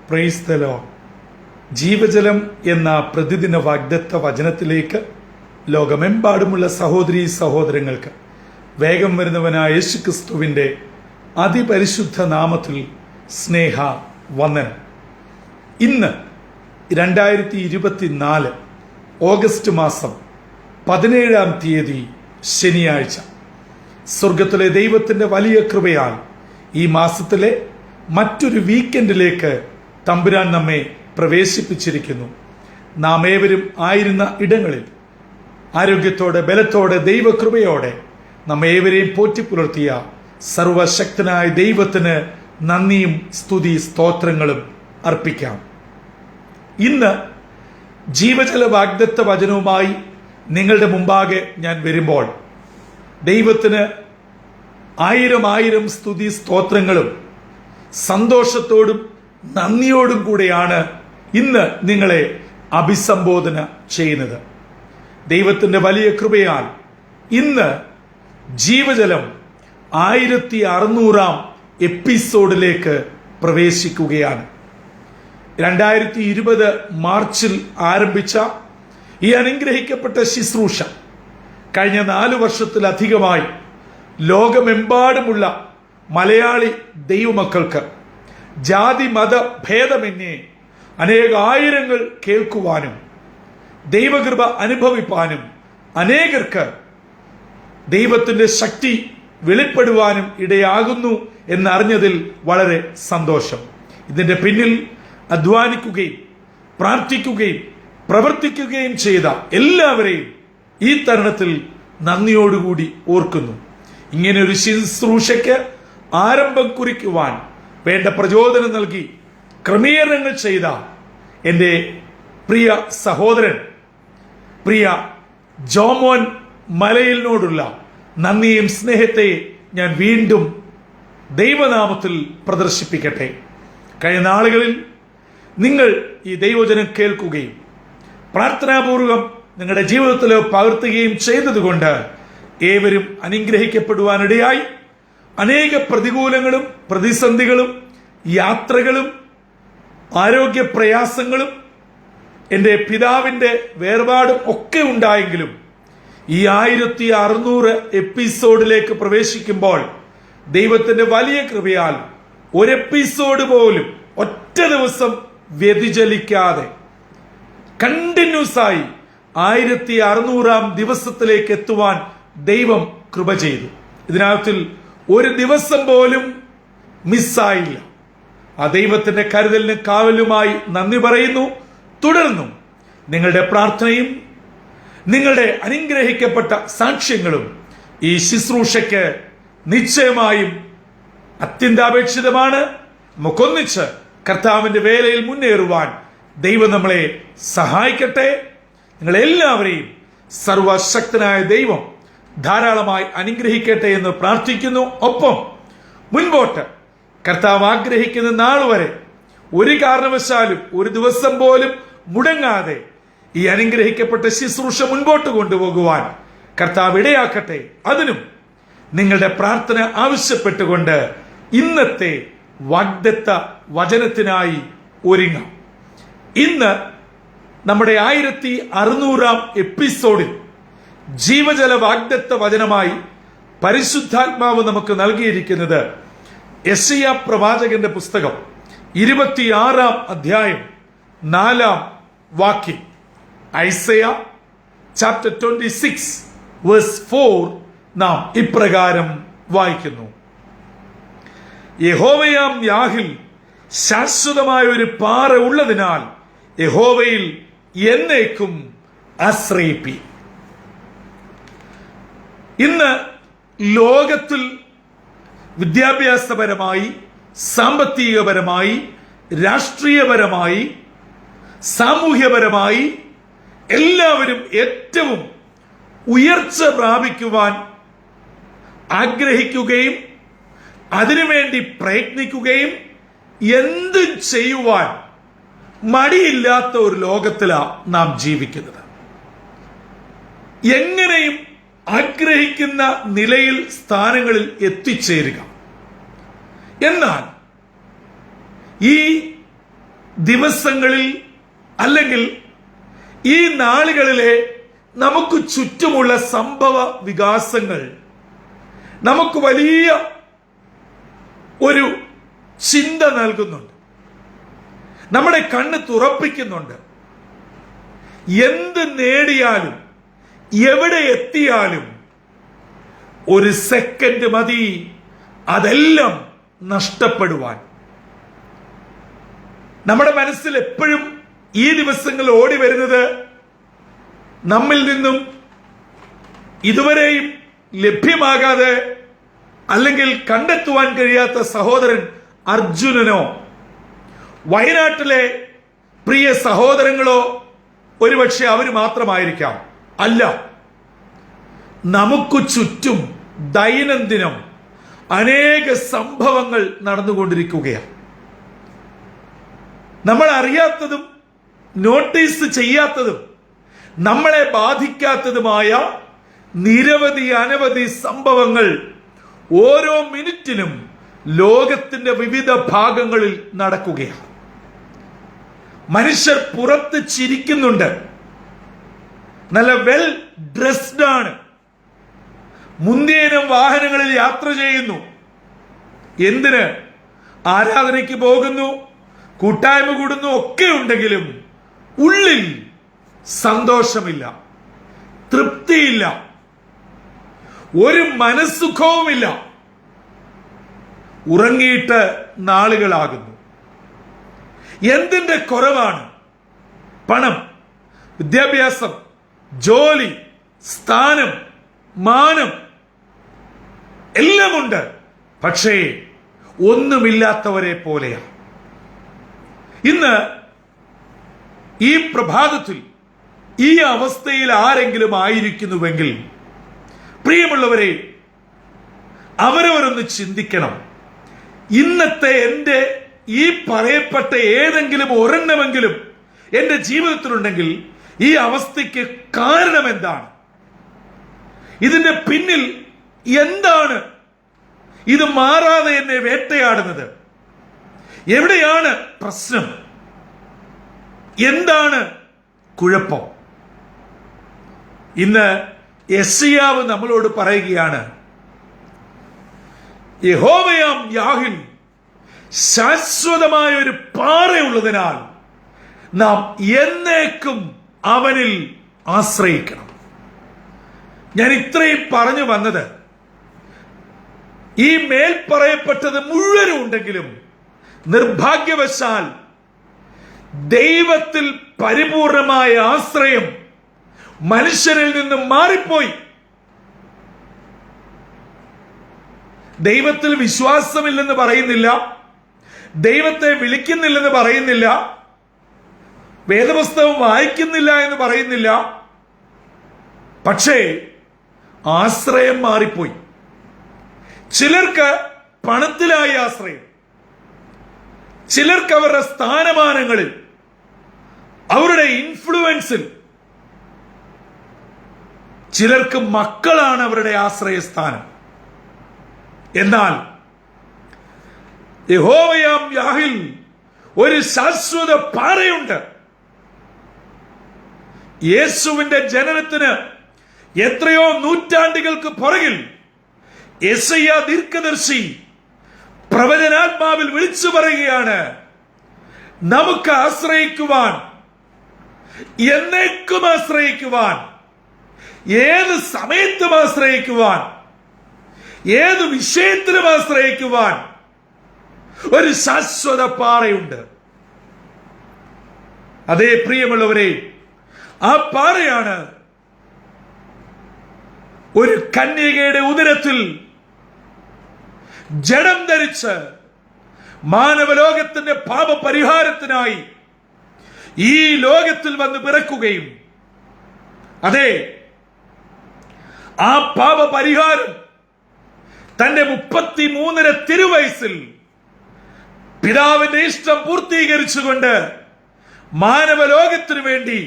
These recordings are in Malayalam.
Praise the Lord. ജീവജലം എന്ന പ്രതിദിന വാഗ്ദത്ത വചനത്തിലേക്ക് ലോകമെമ്പാടുമുള്ള സഹോദരീ സഹോദരങ്ങൾക്ക് വേഗം വരുന്നവനായ യേശുക്രിസ്തുവിന്റെ അതിപരിശുദ്ധ നാമത്തിൽ സ്നേഹ വന്ദനം. ഇന്ന് 2024 ഓഗസ്റ്റ് മാസം 17-ാം തീയതി ശനിയാഴ്ച. സ്വർഗത്തിലെ ദൈവത്തിന്റെ വലിയ കൃപയാൽ ഈ മാസത്തിലെ മറ്റൊരു വീക്കെൻഡിലേക്ക് തമ്പുരാൻ നമ്മെ പ്രവേശിപ്പിച്ചിരിക്കുന്നു. നാം ഏവരും ആയിരുന്ന ഇടങ്ങളിൽ ആരോഗ്യത്തോടെ, ബലത്തോടെ, ദൈവകൃപയോടെ നമ്മെ ഏവരെയും പോറ്റിപ്പുലർത്തിയ സർവശക്തനായ ദൈവത്തിന് നന്ദിയും സ്തുതി സ്തോത്രങ്ങളും അർപ്പിക്കാം. ഇന്ന് ജീവജല വാഗ്ദത്ത വചനവുമായി നിങ്ങളുടെ മുമ്പാകെ ഞാൻ വരുമ്പോൾ ദൈവത്തിന് ആയിരം സ്തുതി സ്തോത്രങ്ങളും സന്തോഷത്തോടും നന്ദിയോടും കൂടെയാണ് ഇന്ന് നിങ്ങളെ അഭിസംബോധന ചെയ്യുന്നത്. ദൈവത്തിന്റെ വലിയ കൃപയാൽ ഇന്ന് ജീവജലം 1600-ാം എപ്പിസോഡിലേക്ക് പ്രവേശിക്കുകയാണ്. 2020 മാർച്ചിൽ ആരംഭിച്ച ഈ അനുഗ്രഹിക്കപ്പെട്ട ശുശ്രൂഷ കഴിഞ്ഞ 4 വർഷത്തിലധികമായി ലോകമെമ്പാടുമുള്ള മലയാളി ദൈവമക്കൾക്ക് ജാതി മത ഭേദമന്യേ അനേകായിരങ്ങൾ കേൾക്കുവാനും ദൈവകൃപ അനുഭവിപ്പാനും അനേകർക്ക് ദൈവത്തിന്റെ ശക്തി വെളിപ്പെടുവാനും ഇടയാകുന്നു എന്നറിഞ്ഞതിൽ വളരെ സന്തോഷം. ഇതിന്റെ പിന്നിൽ അധ്വാനിക്കുകയും പ്രാർത്ഥിക്കുകയും പ്രവർത്തിക്കുകയും ചെയ്ത എല്ലാവരെയും ഈ തരുണത്തിൽ നന്ദിയോടുകൂടി ഓർക്കുന്നു. ഇങ്ങനെ ഒരു ശുശ്രൂഷയ്ക്ക് ആരംഭം കുറിക്കുവാൻ വേണ്ട പ്രചോദനം നൽകി ക്രമീകരണങ്ങൾ ചെയ്ത എൻ്റെ പ്രിയ സഹോദരൻ, പ്രിയ ജോമോൻ മലയിലിനോടുള്ള നന്ദിയും സ്നേഹത്തെ ഞാൻ വീണ്ടും ദൈവനാമത്തിൽ പ്രദർശിപ്പിക്കട്ടെ. കഴിഞ്ഞ നാളുകളിൽ നിങ്ങൾ ഈ ദൈവവചനം കേൾക്കുകയും പ്രാർത്ഥനാപൂർവം നിങ്ങളുടെ ജീവിതത്തിൽ പകർത്തുകയും ചെയ്തതുകൊണ്ട് ഏവരും അനുഗ്രഹിക്കപ്പെടുവാനിടയായി. അനേക പ്രതികൂലങ്ങളും പ്രതിസന്ധികളും യാത്രകളും ആരോഗ്യ പ്രയാസങ്ങളും എൻ്റെ പിതാവിൻ്റെ വേർപാടും ഒക്കെ ഉണ്ടായെങ്കിലും ഈ 1600 എപ്പിസോഡിലേക്ക് പ്രവേശിക്കുമ്പോൾ ദൈവത്തിന്റെ വലിയ കൃപയാൽ ഒരു എപ്പിസോഡ് പോലും ഒറ്റ ദിവസം വ്യതിചലിക്കാതെ കണ്ടിന്യൂസ് ആയി 1600-ാം ദിവസത്തിലേക്ക് എത്തുവാൻ ദൈവം കൃപ ചെയ്തു. ഇതിനകത്തിൽ ഒരു ദിവസം പോലും മിസ്സായില്ല. ആ ദൈവത്തിന്റെ കരുതലിന് കാവലുമായി നന്ദി പറയുന്നു. തുടർന്നും നിങ്ങളുടെ പ്രാർത്ഥനയും നിങ്ങളുടെ അനുഗ്രഹിക്കപ്പെട്ട സാക്ഷ്യങ്ങളും ഈ ശുശ്രൂഷയ്ക്ക് നിശ്ചയമായും അത്യന്താപേക്ഷിതമാണ്. നമുക്കൊന്നിച്ച് കർത്താവിന്റെ വേലയിൽ മുന്നേറുവാൻ ദൈവം നമ്മളെ സഹായിക്കട്ടെ. നിങ്ങളെല്ലാവരെയും സർവശക്തനായ ദൈവം ധാരാളമായി അനുഗ്രഹിക്കട്ടെ എന്ന് പ്രാർത്ഥിക്കുന്നു. ഒപ്പം മുൻപോട്ട് കർത്താവ് ആഗ്രഹിക്കുന്ന നാൾ വരെ ഒരു കാരണവശാലും ഒരു ദിവസം പോലും മുടങ്ങാതെ ഈ അനുഗ്രഹിക്കപ്പെട്ട ശുശ്രൂഷ മുൻപോട്ട് കൊണ്ടുപോകുവാൻ കർത്താവ് ഇടയാക്കട്ടെ. അതിനും നിങ്ങളുടെ പ്രാർത്ഥന ആവശ്യപ്പെട്ടുകൊണ്ട് ഇന്നത്തെ വാഗ്ദത്ത വചനത്തിനായി ഒരുങ്ങാം. ഇന്ന് നമ്മുടെ 1600-ാം എപ്പിസോഡിൽ ജീവജല വാഗ്ദത്ത വചനമായി പരിശുദ്ധാത്മാവ് നമുക്ക് നൽകിയിരിക്കുന്നത് യെശയ്യാ പ്രവാചകന്റെ പുസ്തകം 26-ാം അധ്യായം 4-ാം വാക്യം. ഐസയ ചാപ്റ്റർ 26 വേഴ്സ് 4 നാം ഇപ്രകാരം വായിക്കുന്നു: യഹോവയാം യാഹിൽ ശാശ്വതമായ ഒരു പാറ ഉള്ളതിനാൽ യഹോവയിൽ എന്നേക്കും ആശ്രയിപ്പി. ഇന്ന് ലോകത്തിൽ വിദ്യാഭ്യാസപരമായി, സാമ്പത്തികപരമായി, രാഷ്ട്രീയപരമായി, സാമൂഹ്യപരമായി എല്ലാവരും ഏറ്റവും ഉയർച്ച പ്രാപിക്കുവാൻ ആഗ്രഹിക്കുകയും അതിനുവേണ്ടി പ്രയത്നിക്കുകയും എന്തും ചെയ്യുവാൻ മടിയില്ലാത്ത ഒരു ലോകത്തിലാണ് നാം ജീവിക്കുന്നത്. എങ്ങനെയും ആഗ്രഹിക്കുന്ന നിലയിൽ, സ്ഥാനങ്ങളിൽ എത്തിച്ചേരുക. എന്നാൽ ഈ ദിവസങ്ങളിൽ അല്ലെങ്കിൽ ഈ നാളുകളിലെ നമുക്ക് ചുറ്റുമുള്ള സംഭവ വികാസങ്ങൾ നമുക്ക് വലിയ ഒരു ചിന്ത നൽകുന്നുണ്ട്, നമ്മുടെ കണ്ണ് തുറപ്പിക്കുന്നുണ്ട്. എന്ത് നേടിയാലും എവിടെ എത്തിയാലും ഒരു സെക്കൻഡ് മതി അതെല്ലാം നഷ്ടപ്പെടുവാൻ. നമ്മുടെ മനസ്സിൽ എപ്പോഴും ഈ ദിവസങ്ങൾ ഓടി വരുന്നത് നമ്മിൽ നിന്നും ഇതുവരെയും ലഭ്യമാകാതെ അല്ലെങ്കിൽ കണ്ടെത്തുവാൻ കഴിയാത്ത സഹോദരൻ അർജുനനോ വയനാട്ടിലെ പ്രിയ സഹോദരങ്ങളോ ഒരുപക്ഷെ അവർ മാത്രമായിരിക്കാം. അല്ല, നമുക്ക് ചുറ്റും ദൈനംദിനം അനേക സംഭവങ്ങൾ നടന്നുകൊണ്ടിരിക്കുകയാണ്. നമ്മൾ അറിയാത്തതും നോട്ടീസ് ചെയ്യാത്തതും നമ്മളെ ബാധിക്കാത്തതുമായ നിരവധി അനവധി സംഭവങ്ങൾ ഓരോ മിനിറ്റിലും ലോകത്തിന്റെ വിവിധ ഭാഗങ്ങളിൽ നടക്കുകയാണ്. മനുഷ്യർ പുറത്ത് ചിരിക്കുന്നുണ്ട്, നല്ല വെൽ ഡ്രസ്ഡ് ആണ്, മുന്തിയനും വാഹനങ്ങളിൽ യാത്ര ചെയ്യുന്നു. എന്തിന്? ആരാധനയ്ക്ക് പോകുന്നു, കൂട്ടായ്മ കൂടുന്നു, ഒക്കെ ഉണ്ടെങ്കിലും ഉള്ളിൽ സന്തോഷമില്ല, തൃപ്തിയില്ല, ഒരു മനസ്സുഖവുമില്ല. ഉറങ്ങിയിട്ട് നാളുകളാകുന്നു. എന്തിന്റെ കുറവാണ്? പണം, വിദ്യാഭ്യാസം, ജോലി, സ്ഥാനം, മാനം എല്ലാമുണ്ട്. പക്ഷേ ഒന്നുമില്ലാത്തവരെ പോലെയാണ്. ഇന്ന് ഈ പ്രഭാതത്തിൽ ഈ അവസ്ഥയിൽ ആരെങ്കിലും ആയിരിക്കുന്നുവെങ്കിൽ പ്രിയമുള്ളവരെ, അവരവരൊന്ന് ചിന്തിക്കണം. ഇന്നത്തെ എൻ്റെ ഈ പറയപ്പെട്ട ഏതെങ്കിലും ഒരെണ്ണമെങ്കിലും എൻ്റെ ജീവിതത്തിലുണ്ടെങ്കിൽ ഈ അവസ്ഥയ്ക്ക് കാരണം എന്താണ്? ഇതിന്റെ പിന്നിൽ എന്താണ് ഇത് മാറാതെ എന്നെ വേട്ടയാടുന്നത്? എവിടെയാണ് പ്രശ്നം? എന്താണ് കുഴപ്പം? ഇന്ന് യെശയ്യാവ് നമ്മളോട് പറയുകയാണ്, യഹോവയാം യാഹിൽ ശാശ്വതമായ ഒരു പാറയുള്ളതിനാൽ നാം എന്നേക്കും അവനിൽ ആശ്രയിക്കണം. ഞാൻ ഇത്രയും പറഞ്ഞു വന്നത്, ഈ മേൽ പറയപ്പെട്ടത് മുഴുവനും ഉണ്ടെങ്കിലും നിർഭാഗ്യവശാൽ ദൈവത്തിൽ പരിപൂർണമായ ആശ്രയം മനുഷ്യരിൽ നിന്നും മാറിപ്പോയി. ദൈവത്തിൽ വിശ്വാസമില്ലെന്ന് പറയുന്നില്ല, ദൈവത്തെ വിളിക്കുന്നില്ലെന്ന് പറയുന്നില്ല, വേദപുസ്തകം വായിക്കുന്നില്ല എന്ന് പറയുന്നില്ല. പക്ഷേ ആശ്രയം മാറിപ്പോയി. ചിലർക്ക് പണത്തിലായി ആശ്രയം, ചിലർക്ക് അവരുടെ സ്ഥാനമാനങ്ങളിൽ, അവരുടെ ഇൻഫ്ലുവൻസിൽ, ചിലർക്ക് മക്കളാണ് അവരുടെ ആശ്രയസ്ഥാനം. എന്നാൽ യഹോവയാം യാഹിൽ ഒരു ശാശ്വത പാറയുണ്ട്. യേശുവിന്റെ ജനനത്തിന് എത്രയോ നൂറ്റാണ്ടുകൾക്ക് പുറകിൽ യെശയ്യാ ദീർഘദർശി പ്രവചനാത്മാവിൽ വിളിച്ചു പറയുകയാണ്, നമുക്ക് ആശ്രയിക്കുവാൻ, എന്നേക്കും ആശ്രയിക്കുവാൻ, ഏത് സമയത്തും ആശ്രയിക്കുവാൻ, ഏത് വിഷയത്തിലും ആശ്രയിക്കുവാൻ ഒരു ശാശ്വത പാറയുണ്ട്. അതേ പ്രിയമുള്ളവരെ, ആ പാറയാണ് ഒരു കന്യകയുടെ ഉദരത്തിൽ ജഡം ധരിച്ച് മാനവലോകത്തിന്റെ പാപപരിഹാരത്തിനായി ഈ ലോകത്തിൽ വന്ന് പിറക്കുകയും, അതെ, ആ പാപപരിഹാരം തന്റെ 33 തിരുവയസ്സിൽ പിതാവിന്റെ ഇഷ്ടം പൂർത്തീകരിച്ചുകൊണ്ട് മാനവലോകത്തിനു വേണ്ടി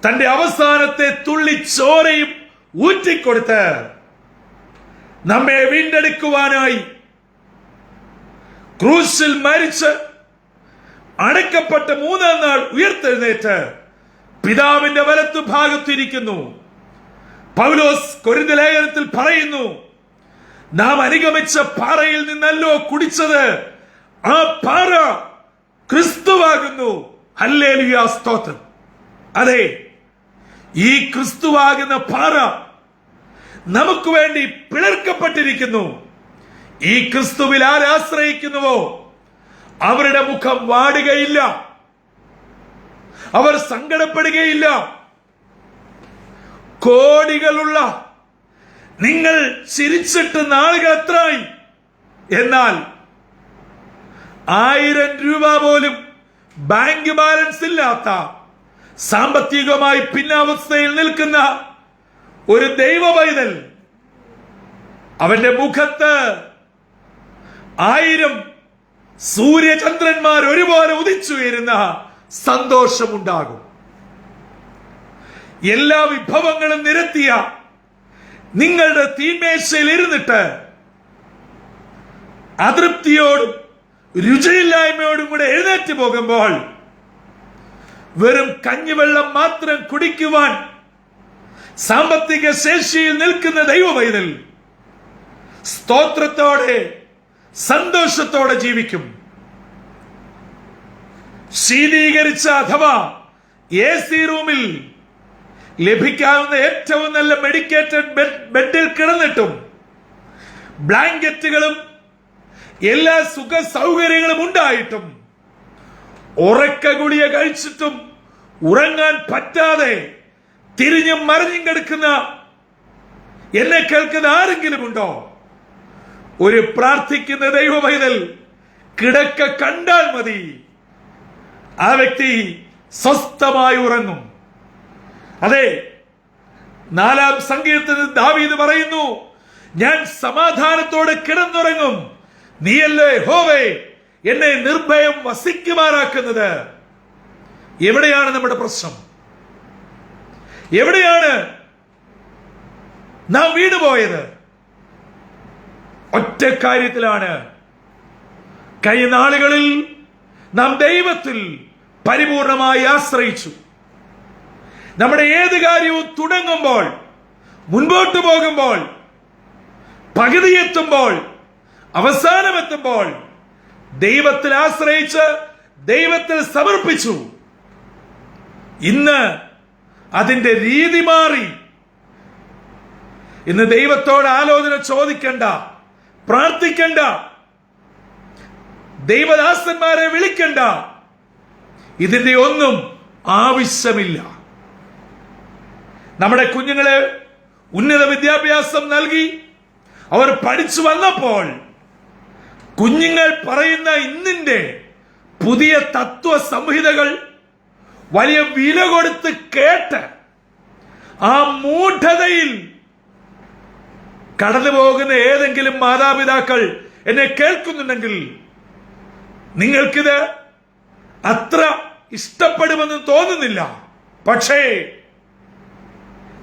തന്റെ അവസാനത്തെ തുള്ളി ചോരയും ഊറ്റിക്കൊടുത്ത് നമ്മെ വീണ്ടെടുക്കുവാനായി ക്രൂശിൽ മരിച്ച് അടക്കപ്പെട്ട മൂന്നാം നാൾ ഉയർത്തെഴുന്നേറ്റ് പിതാവിന്റെ വലത്തു ഭാഗത്തിരിക്കുന്നു. പൗലോസ് കൊരിന്ത്യർ ലേഖനത്തിൽ പറയുന്നു, നാം അനുഗമിച്ച പാറയിൽ നിന്നല്ലോ കുടിച്ചത്, ആ പാറ ക്രിസ്തുവാകുന്നു. ഹല്ലേലൂയ, സ്തോത്രം. അതെ, ഈ ക്രിസ്തുവാകുന്ന പാറ നമുക്ക് വേണ്ടി പിളർക്കപ്പെട്ടിരിക്കുന്നു. ഈ ക്രിസ്തുവിൽ ആരാശ്രയിക്കുന്നുവോ അവരുടെ മുഖം വാടുകയില്ല, അവർ സങ്കടപ്പെടുകയില്ല. കോടികളുള്ള നിങ്ങൾ ചിരിച്ചിട്ട് നാളുകൾ എത്രയായി, എന്നാൽ 1000 രൂപ പോലും ബാങ്ക് ബാലൻസ് ഇല്ലാത്ത, സാമ്പത്തികമായി പിന്നാവസ്ഥയിൽ നിൽക്കുന്ന ഒരു ദൈവ പൈതൽ, അവന്റെ മുഖത്ത് 1000 സൂര്യചന്ദ്രന്മാർ ഒരുപോലെ ഉദിച്ചുയരുന്ന സന്തോഷമുണ്ടാകും. എല്ലാ വിഭവങ്ങളും നിരത്തിയ നിങ്ങളുടെ തീന്മേശയിൽ ഇരുന്നിട്ട് അതൃപ്തിയോടും രുചിയില്ലായ്മയോടും കൂടെ എഴുന്നേറ്റ് പോകുമ്പോൾ വെറും കഞ്ഞിവെള്ളം മാത്രം കുടിക്കുവാൻ സാമ്പത്തിക ശേഷിയിൽ നിൽക്കുന്ന ദൈവ പൈതൽ സ്തോത്രത്തോടെ സന്തോഷത്തോടെ ജീവിക്കും. ശീതീകരിച്ച അഥവാ AC റൂമിൽ ലഭിക്കാവുന്ന ഏറ്റവും നല്ല മെഡിക്കേറ്റഡ് ബെഡിൽ കിടന്നിട്ടും ബ്ലാങ്കറ്റുകളും എല്ലാ സുഖ സൗകര്യങ്ങളും ഉണ്ടായിട്ടും ഉറക്ക ഗുളിക കഴിച്ചിട്ടും ഉറങ്ങാൻ പറ്റാതെ തിരിഞ്ഞും മറിഞ്ഞും കിടക്കുന്ന എന്നെ കേൾക്കുന്ന ആരെങ്കിലും ഉണ്ടോ? ഒരു പ്രാർത്ഥിക്കുന്ന ദൈവ പൈതൽ കിടക്ക കണ്ടാൽ മതി, ആ വ്യക്തി സ്വസ്ഥമായി ഉറങ്ങും. അതെ, 4-ാം സങ്കീർത്തനത്തിൽ ദാവീദ് പറയുന്നു, ഞാൻ സമാധാനത്തോടെ കിടന്നുറങ്ങും, നീയല്ലേ യഹോവേ എന്നെ നിർഭയം വസിക്കുമാറാക്കുന്നത്. എവിടെയാണ് നമ്മുടെ പ്രശ്നം? എവിടെയാണ് നാം വീണുപോയത്? ഒറ്റ കാര്യത്തിലാണ്. കഴിഞ്ഞ നാളുകളിൽ നാം ദൈവത്തിൽ പരിപൂർണമായി ആശ്രയിച്ചു. നമ്മുടെ ഏത് കാര്യവും തുടങ്ങുമ്പോൾ, മുൻപോട്ട് പോകുമ്പോൾ, പകുതിയെത്തുമ്പോൾ, അവസാനമെത്തുമ്പോൾ ദൈവത്തിൽ ആശ്രയിച്ച് ദൈവത്തിൽ സമർപ്പിച്ചു. ഇന്ന് അതിന്റെ രീതി മാറി. ഇന്ന് ദൈവത്തോട് ആലോചന ചോദിക്കണ്ട, പ്രാർത്ഥിക്കണ്ട, ദൈവദാസന്മാരെ വിളിക്കണ്ട, ഇതിന്റെ ഒന്നും ആവശ്യമില്ല. നമ്മുടെ കുഞ്ഞുങ്ങളെ ഉന്നത വിദ്യാഭ്യാസം നൽകി അവർ പഠിച്ചു വന്നപ്പോൾ കുഞ്ഞുങ്ങൾ പറയുന്ന ഇന്നിന്റെ പുതിയ തത്വ സംഹിതകൾ വലിയ വില കൊടുത്ത് കേട്ട് ആ മൂഢതയിൽ കടന്നു പോകുന്ന ഏതെങ്കിലും മാതാപിതാക്കൾ എന്നെ കേൾക്കുന്നുണ്ടെങ്കിൽ നിങ്ങൾക്കിത് അത്ര ഇഷ്ടപ്പെടുമെന്ന് തോന്നുന്നില്ല. പക്ഷേ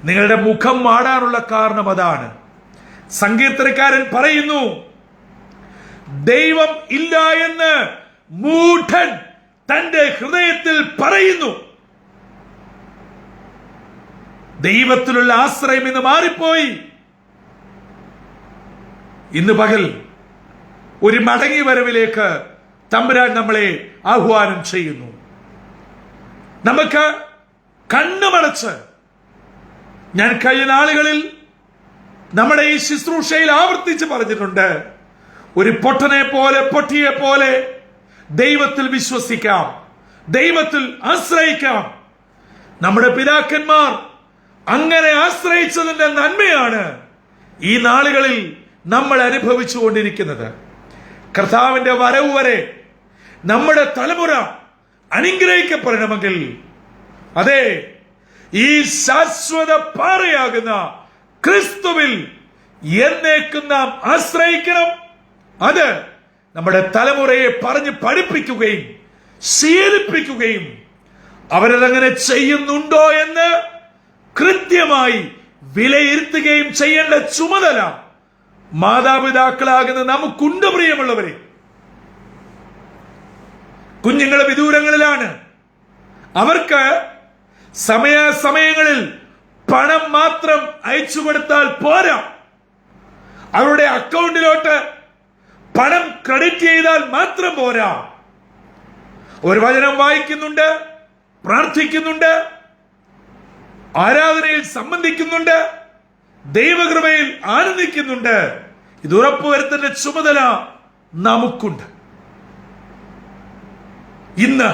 നിങ്ങളുടെ മുഖം മാടാനുള്ള കാരണം അതാണ്. സങ്കീർത്തനക്കാരൻ പറയുന്നു, ദൈവം ഇല്ല എന്ന് മൂഢൻ തന്റെ ഹൃദയത്തിൽ പറയുന്നു. ദൈവത്തിലുള്ള ആശ്രയം ഇന്ന് മാറിപ്പോയി. ഇന്ന് പകൽ ഒരു മടങ്ങി വരവിലേക്ക് തമ്പുരാൻ നമ്മളെ ആഹ്വാനം ചെയ്യുന്നു. നമുക്ക് കണ്ണുമടച്ച്, ഞാൻ കഴിഞ്ഞ നാളുകളിൽ നമ്മുടെ ഈ ശുശ്രൂഷയിൽ ആവർത്തിച്ച് പറഞ്ഞിട്ടുണ്ട്, ഒരു പൊട്ടനെ പോലെ, പൊട്ടിയെ പോലെ ദൈവത്തിൽ വിശ്വസിക്കാം, ദൈവത്തിൽ ആശ്രയിക്കാം. നമ്മുടെ പിതാക്കന്മാർ അങ്ങനെ ആശ്രയിച്ചതിന്റെ നന്മയാണ് ഈ നാളുകളിൽ നമ്മൾ അനുഭവിച്ചു കൊണ്ടിരിക്കുന്നത്. കർത്താവിന്റെ വരവ് വരെ നമ്മുടെ തലമുറ അനുഗ്രഹിക്കപ്പെടണമെങ്കിൽ, അതെ, ഈ ശാശ്വത പാറയാകുന്ന ക്രിസ്തുവിൽ എന്നേക്കും നാം ആശ്രയിക്കണം. അത് നമ്മുടെ തലമുറയെ പറഞ്ഞ് പഠിപ്പിക്കുകയും ശീലിപ്പിക്കുകയും അവരതങ്ങനെ ചെയ്യുന്നുണ്ടോ എന്ന് കൃത്യമായി വിലയിരുത്തുകയും ചെയ്യേണ്ട ചുമതല മാതാപിതാക്കളാകുന്ന നമുക്കുണ്ട്. പ്രിയമുള്ളവരെ, കുഞ്ഞുങ്ങൾ വിദൂരങ്ങളിലാണ്. അവർക്ക് സമയാസമയങ്ങളിൽ പണം മാത്രം അയച്ചു കൊടുത്താൽ പോരാ, അവരുടെ അക്കൗണ്ടിലോട്ട് പണം ക്രെഡിറ്റ് ചെയ്താൽ മാത്രം പോരാ. ഒരു വചനം വായിക്കുന്നുണ്ട്, പ്രാർത്ഥിക്കുന്നുണ്ട്, ആരാധനയിൽ സംബന്ധിക്കുന്നുണ്ട്, ദൈവകൃപയിൽ ആനന്ദിക്കുന്നുണ്ട്. ഇത് ഉറപ്പുവരുത്തേണ്ട ചുമതല നമുക്കുണ്ട്. ഇന്ന്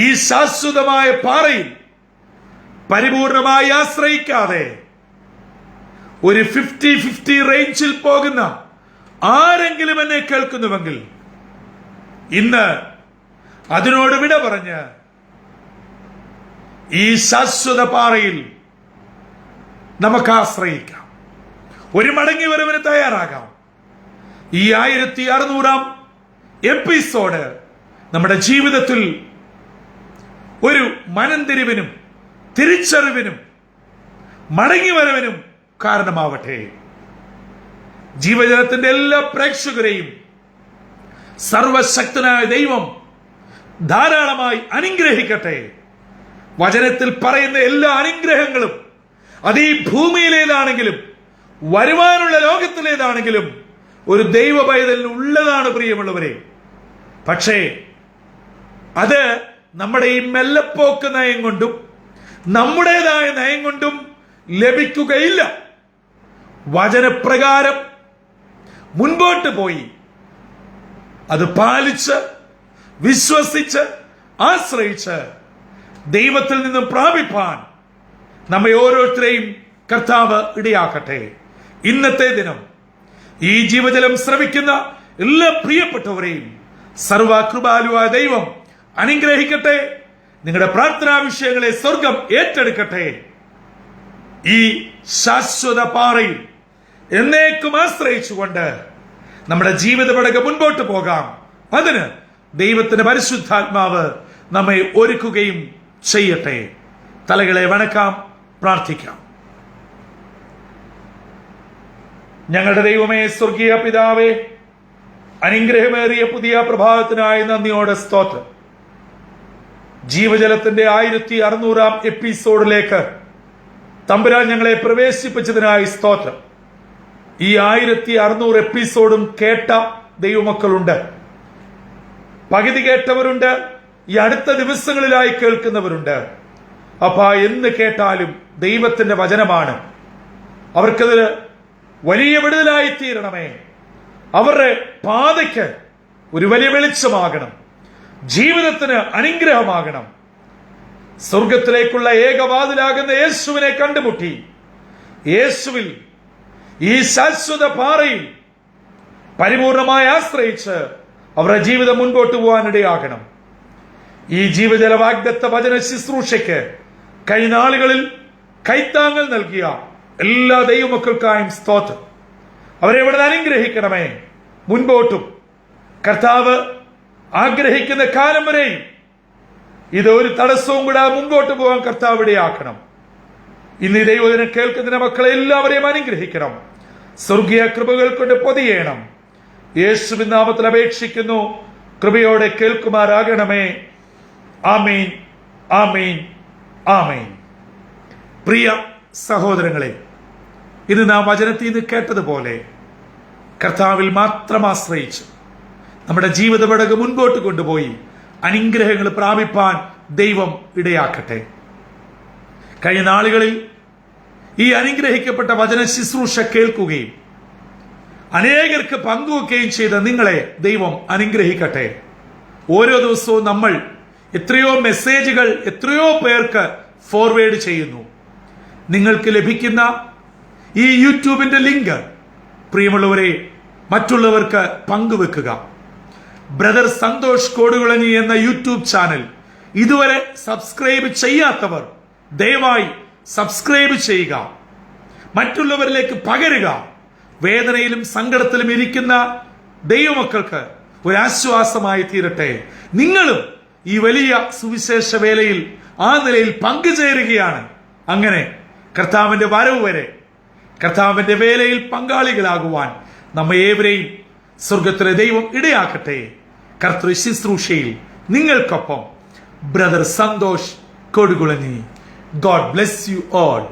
ഈ ശാശ്വതമായ പാറയിൽ പരിപൂർണമായി ആശ്രയിക്കാതെ ഒരു 50-50 റേഞ്ചിൽ പോകുന്ന ആരെങ്കിലും എന്നെ കേൾക്കുന്നുവെങ്കിൽ ഇന്ന് അതിനോട് വിട പറഞ്ഞ് ഈ ശാശ്വത പാറയിൽ നമുക്ക് ആശ്രയിക്കാം. ഒരു മടങ്ങി വരവിന് തയ്യാറാകാം. ഈ 1600-ാം എപ്പിസോഡ് നമ്മുടെ ജീവിതത്തിൽ ഒരു മനംതിരിവിനും തിരിച്ചറിവിനും മടങ്ങി വരവിനും കാരണമാവട്ടെ. ജീവജലത്തിന്റെ എല്ലാ പ്രേക്ഷകരെയും സർവശക്തനായ ദൈവം ധാരാളമായി അനുഗ്രഹിക്കട്ടെ. വചനത്തിൽ പറയുന്ന എല്ലാ അനുഗ്രഹങ്ങളും അത് ഈ ഭൂമിയിലേതാണെങ്കിലും വരുവാനുള്ള ലോകത്തിലേതാണെങ്കിലും ഒരു ദൈവ പൈതലിന് ഉള്ളതാണ് പ്രിയമുള്ളവരെ. പക്ഷേ അത് നമ്മുടെ ഈ മെല്ലപ്പോക്ക് നയം കൊണ്ടും നമ്മുടേതായ നയം കൊണ്ടും ലഭിക്കുകയില്ല. വചനപ്രകാരം മുൻപോട്ട് പോയി അത് പാലിച്ച് വിശ്വസിച്ച് ആശ്രയിച്ച് ദൈവത്തിൽ നിന്നും പ്രാപിപ്പാൻ നമ്മെ ഓരോരുത്തരെയും കർത്താവ് ഇടയാക്കട്ടെ. ഇന്നത്തെ ദിനം ഈ ജീവജലം ശ്രവിക്കുന്ന എല്ലാ പ്രിയപ്പെട്ടവരെയും സർവകൃപാലുവായ ദൈവം അനുഗ്രഹിക്കട്ടെ. നിങ്ങളുടെ പ്രാർത്ഥനാ വിഷയങ്ങളെ സ്വർഗം ഏറ്റെടുക്കട്ടെ. ഈ ശാശ്വത പാറയിൽ എന്നേക്കും ആശ്രയിച്ചുകൊണ്ട് നമ്മുടെ ജീവിത പടക മുൻപോട്ട് പോകാം. അതിന് ദൈവത്തിന്റെ പരിശുദ്ധാത്മാവ് നമ്മെ ഒരുക്കുകയും ചെയ്യട്ടെ. തലകളെ വണക്കാം, പ്രാർത്ഥിക്കാം. ഞങ്ങളുടെ ദൈവമേ, സ്വർഗീയ പിതാവേ, അനുഗ്രഹമേറിയ പുതിയ പ്രഭാതത്തിനായി നന്ദിയോടെ സ്തോത്രം. ജീവജലത്തിന്റെ 1600-ാം എപ്പിസോഡിലേക്ക് തമ്പുരാൻ ഞങ്ങളെ പ്രവേശിപ്പിച്ചതിനായി സ്തോത്രം. ഈ 1600 എപ്പിസോഡും കേട്ട ദൈവമക്കളുണ്ട്, പകുതി കേട്ടവരുണ്ട്, ഈ അടുത്ത ദിവസങ്ങളിലായി കേൾക്കുന്നവരുണ്ട്. അപ്പാ, എന്ന് കേട്ടാലും ദൈവത്തിന്റെ വചനമാണ്. അവർക്കത് വലിയ വിടുതലായി തീരണമേ. അവരുടെ പാതയ്ക്ക് ഒരു വലിയ വെളിച്ചമാകണം, ജീവിതത്തിന് അനുഗ്രഹമാകണം. സ്വർഗത്തിലേക്കുള്ള ഏകവാതിലാകുന്ന യേശുവിനെ കണ്ടുമുട്ടി യേശുവിൽ ഈ ശാശ്വത പാറയിൽ പരിപൂർണമായി ആശ്രയിച്ച് അവരുടെ ജീവിതം മുൻപോട്ട് പോകാനിടയാകണം. ഈ ജീവജല വാഗ്ദത്ത വചന ശുശ്രൂഷയ്ക്ക് കൈനാളുകളിൽ കൈത്താങ്ങൽ നൽകിയ എല്ലാ ദൈവമക്കൾക്കായും സ്തോത്രം. അവരെ ഇവിടെ അനുഗ്രഹിക്കണമേ. മുൻപോട്ടും കർത്താവ് ആഗ്രഹിക്കുന്ന കാലം വരെയും ഇത് ഒരു തടസ്സവും കൂടെ മുൻപോട്ട് പോകാൻ കർത്താവ് ഇടയാക്കണം. ഇന്ന് ഈ ദൈവദിനം കേൾക്കുന്ന മക്കളെ എല്ലാവരെയും അനുഗ്രഹിക്കണം. സ്വർഗീയ കൃപകൾ കൊണ്ട് പൊതിയണം. യേശുവിൻ നാമത്തിൽ അപേക്ഷിക്കുന്നു. കൃപയോടെ കേൾക്കുമാറാകണമേ. ആമീൻ, ആമീൻ, ആമീൻ. പ്രിയ സഹോദരങ്ങളെ, ഇന്ന് നാം വചനത്തിൽ നിന്ന് കേട്ടതുപോലെ കർത്താവിൽ മാത്രം ആശ്രയിച്ച് നമ്മുടെ ജീവിത പടക് മുൻപോട്ട് കൊണ്ടുപോയി അനുഗ്രഹങ്ങൾ പ്രാപിപ്പാൻ ദൈവം ഇടയാക്കട്ടെ. കഴിഞ്ഞ നാളുകളിൽ ഈ അനുഗ്രഹിക്കപ്പെട്ട വചന ശുശ്രൂഷ കേൾക്കുകയും അനേകർക്ക് പങ്കുവെക്കുകയും ചെയ്ത നിങ്ങളെ ദൈവം അനുഗ്രഹിക്കട്ടെ. ഓരോ ദിവസവും നമ്മൾ എത്രയോ മെസ്സേജുകൾ എത്രയോ പേർക്ക് ഫോർവേഡ് ചെയ്യുന്നു. നിങ്ങൾക്ക് ലഭിക്കുന്ന ഈ യൂട്യൂബിന്റെ ലിങ്ക് പ്രിയമുള്ളവരെ മറ്റുള്ളവർക്ക് പങ്കുവെക്കുക. ബ്രദർ സന്തോഷ് കോടുകുളഞ്ഞി എന്ന യൂട്യൂബ് ചാനൽ ഇതുവരെ സബ്സ്ക്രൈബ് ചെയ്യാത്തവർ ദയവായി സബ്സ്ക്രൈബ് ചെയ്യുക, മറ്റുള്ളവരിലേക്ക് പകരുക. വേദനയിലും സങ്കടത്തിലും ഇരിക്കുന്ന ദൈവമക്കൾക്ക് ഒരു ആശ്വാസമായി തീരട്ടെ. നിങ്ങളും ഈ വലിയ സുവിശേഷ വേലയിൽ ആ നിലയിൽ പങ്കുചേരുകയാണ്. അങ്ങനെ കർത്താവിന്റെ വരവ് വരെ കർത്താവിന്റെ വേലയിൽ പങ്കാളികളാകുവാൻ നമ്മെ ഏവരെയും സ്വർഗത്തിലെ ദൈവം ഇടയാക്കട്ടെ. കർത്തൃ ശുശ്രൂഷയിൽ നിങ്ങൾക്കൊപ്പം brother Santhosh Kodukulanji. God bless you all.